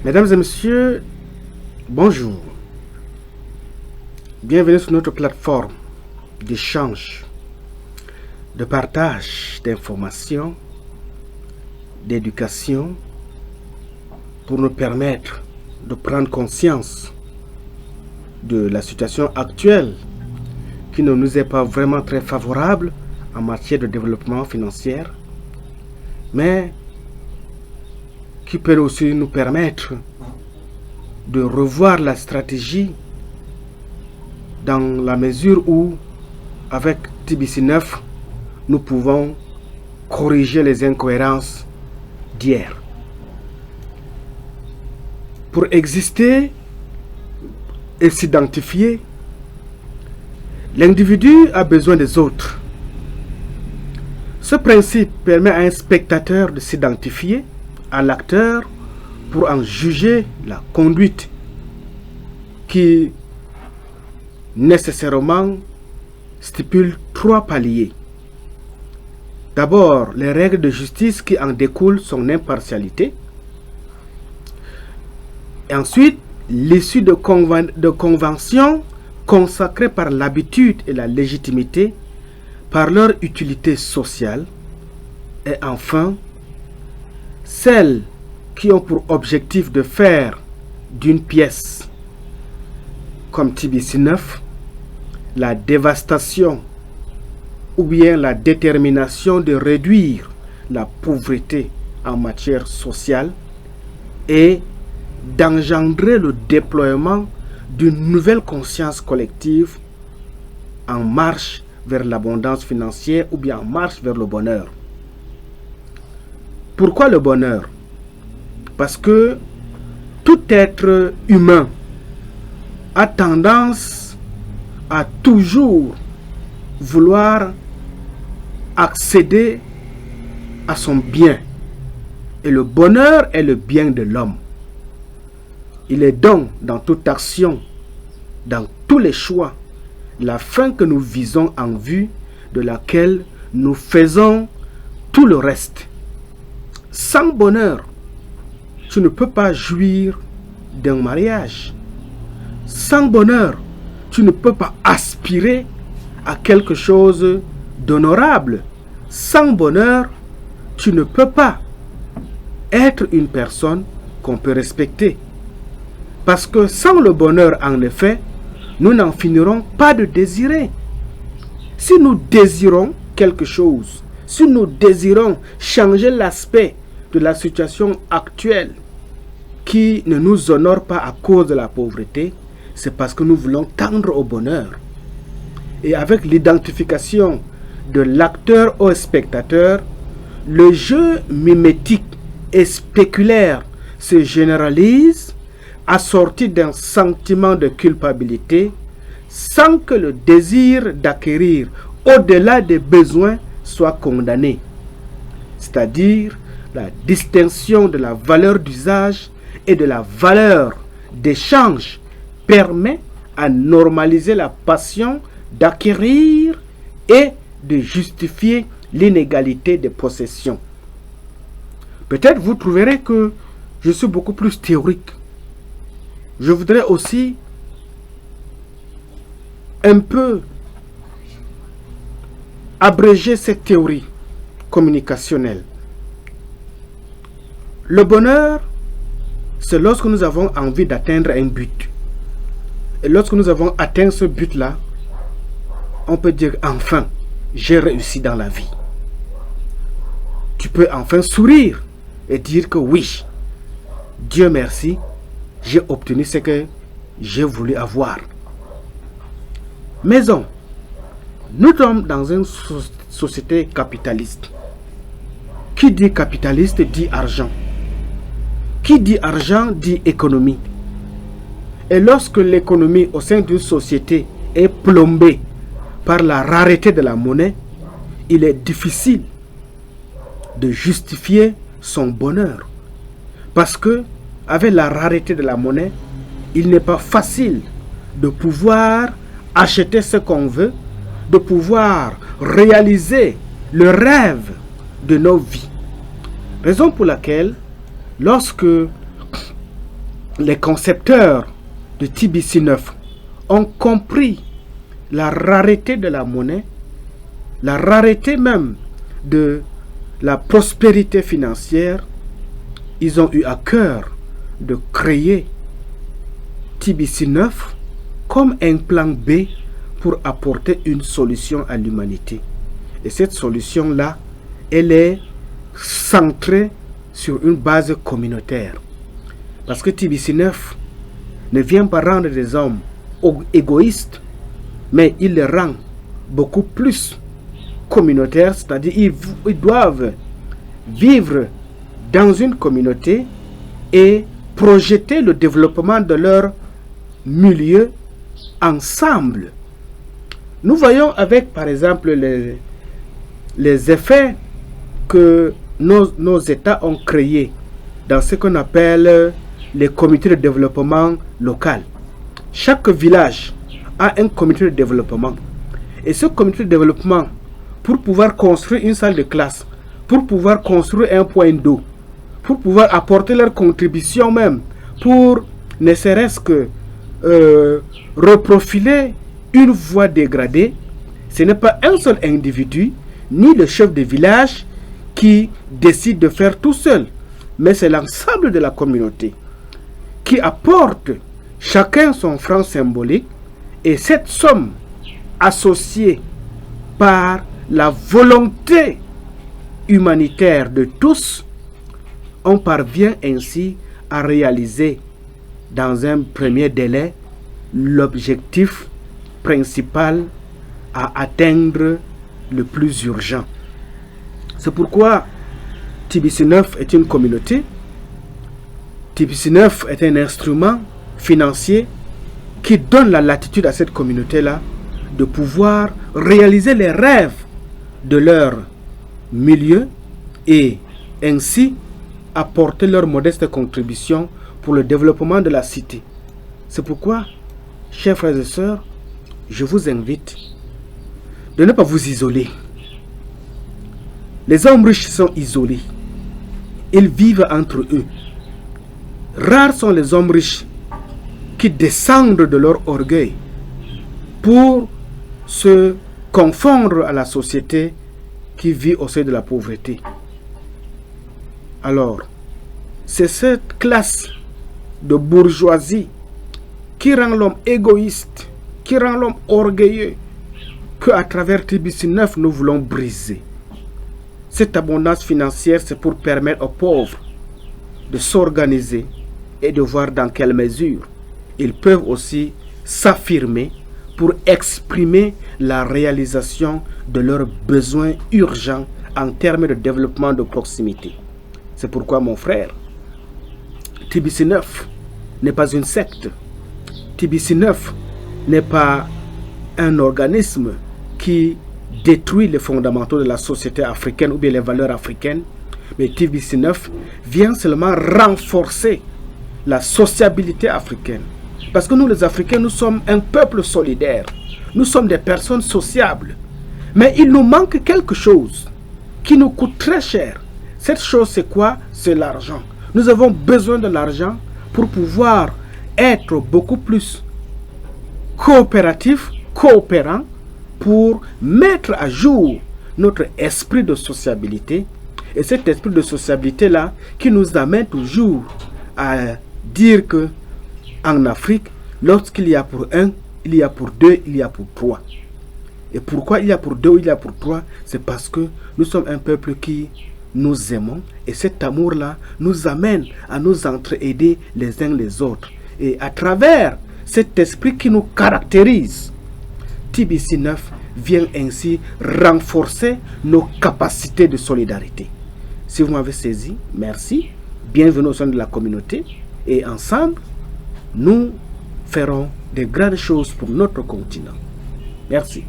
Mesdames et messieurs, bonjour. Bienvenue sur notre plateforme d'échange, de partage d'informations, d'éducation, pour nous permettre de prendre conscience de la situation actuelle qui ne nous est pas vraiment très favorable en matière de développement financier, mais qui peut aussi nous permettre de revoir la stratégie dans la mesure où, avec TBC9, nous pouvons corriger les incohérences d'hier. Pour exister et s'identifier, l'individu a besoin des autres. Ce principe permet à un spectateur de s'identifier à l'acteur pour en juger la conduite qui nécessairement stipule 3 paliers. D'abord, les règles de justice qui en découlent son impartialité. Et ensuite, l'issue de conventions consacrées par l'habitude et la légitimité, par leur utilité sociale. Et enfin, celles qui ont pour objectif de faire d'une pièce, comme TBC9, la dévastation ou bien la détermination de réduire la pauvreté en matière sociale et d'engendrer le déploiement d'une nouvelle conscience collective en marche vers l'abondance financière ou bien en marche vers le bonheur. Pourquoi le bonheur? Parce que tout être humain a tendance à toujours vouloir accéder à son bien. Et le bonheur est le bien de l'homme. Il est donc dans toute action, dans tous les choix, la fin que nous visons en vue de laquelle nous faisons tout le reste. Sans bonheur, tu ne peux pas jouir d'un mariage. Sans bonheur, tu ne peux pas aspirer à quelque chose d'honorable. Sans bonheur, tu ne peux pas être une personne qu'on peut respecter. Parce que sans le bonheur, en effet, nous n'en finirons pas de désirer. Si nous désirons quelque chose, si nous désirons changer l'aspect de la situation actuelle qui ne nous honore pas à cause de la pauvreté, c'est parce que nous voulons tendre au bonheur. Et avec l'identification de l'acteur au spectateur, le jeu mimétique et spéculaire se généralise, assorti d'un sentiment de culpabilité, sans que le désir d'acquérir au-delà des besoins soit condamné. C'est-à-dire la distinction de la valeur d'usage et de la valeur d'échange permet à normaliser la passion d'acquérir et de justifier l'inégalité des possessions. Peut-être vous trouverez que je suis beaucoup plus théorique. Je voudrais aussi un peu abréger cette théorie communicationnelle. Le bonheur, c'est lorsque nous avons envie d'atteindre un but. Et lorsque nous avons atteint ce but-là, on peut dire enfin, j'ai réussi dans la vie. Tu peux enfin sourire et dire que oui, Dieu merci, j'ai obtenu ce que j'ai voulu avoir. Mais nous sommes dans une société capitaliste. Qui dit capitaliste dit argent. Qui dit argent dit économie. Et lorsque l'économie au sein d'une société est plombée par la rareté de la monnaie, il est difficile de justifier son bonheur. Parce que, avec la rareté de la monnaie, il n'est pas facile de pouvoir acheter ce qu'on veut, de pouvoir réaliser le rêve de nos vies. Raison pour laquelle, lorsque les concepteurs de TBC9 ont compris la rareté de la monnaie, la rareté même de la prospérité financière, ils ont eu à cœur de créer TBC9 comme un plan B pour apporter une solution à l'humanité. Et cette solution-là, elle est centrée sur une base communautaire. Parce que TBC9 ne vient pas rendre des hommes égoïstes, mais il les rend beaucoup plus communautaires, c'est-à-dire ils doivent vivre dans une communauté et projeter le développement de leur milieu ensemble. Nous voyons avec, par exemple, les effets que nos États ont créés dans ce qu'on appelle les comités de développement local. Chaque village a un comité de développement. Et ce comité de développement, pour pouvoir construire une salle de classe, pour pouvoir construire un point d'eau, pour pouvoir apporter leur contribution même, pour ne serait-ce que reprofiler une voie dégradée, ce n'est pas un seul individu, ni le chef de village qui décide de faire tout seul, mais c'est l'ensemble de la communauté qui apporte chacun son franc symbolique, et cette somme associée par la volonté humanitaire de tous, on parvient ainsi à réaliser dans un premier délai l'objectif principal à atteindre le plus urgent. C'est pourquoi TBC9 est une communauté. TBC9 est un instrument financier qui donne la latitude à cette communauté-là de pouvoir réaliser les rêves de leur milieu et ainsi apporter leur modeste contribution pour le développement de la cité. C'est pourquoi, chers frères et sœurs, je vous invite de ne pas vous isoler. Les hommes riches sont isolés. Ils vivent entre eux. Rares sont les hommes riches qui descendent de leur orgueil pour se confondre à la société qui vit au sein de la pauvreté. Alors, c'est cette classe de bourgeoisie qui rend l'homme égoïste, qui rend l'homme orgueilleux, que à travers TBC9 nous voulons briser. Cette abondance financière, c'est pour permettre aux pauvres de s'organiser et de voir dans quelle mesure ils peuvent aussi s'affirmer pour exprimer la réalisation de leurs besoins urgents en termes de développement de proximité. C'est pourquoi, mon frère, TBC9 n'est pas une secte. TBC9 n'est pas un organisme qui détruit les fondamentaux de la société africaine ou bien les valeurs africaines, mais TBC9 vient seulement renforcer la sociabilité africaine. Parce que nous, les Africains, nous sommes un peuple solidaire. Nous sommes des personnes sociables. Mais il nous manque quelque chose qui nous coûte très cher. Cette chose, c'est quoi? C'est l'argent. Nous avons besoin de l'argent pour pouvoir être beaucoup plus coopératifs, coopérants, pour mettre à jour notre esprit de sociabilité. Et cet esprit de sociabilité-là qui nous amène toujours à dire que en Afrique, lorsqu'il y a pour un, il y a pour deux, il y a pour trois. Et pourquoi il y a pour deux ou il y a pour trois? C'est parce que nous sommes un peuple qui nous aimons. Et cet amour-là nous amène à nous entraider les uns les autres. Et à travers cet esprit qui nous caractérise, TBC9 vient ainsi renforcer nos capacités de solidarité. Si vous m'avez saisi, merci. Bienvenue au sein de la communauté. Et ensemble, nous ferons de grandes choses pour notre continent. Merci.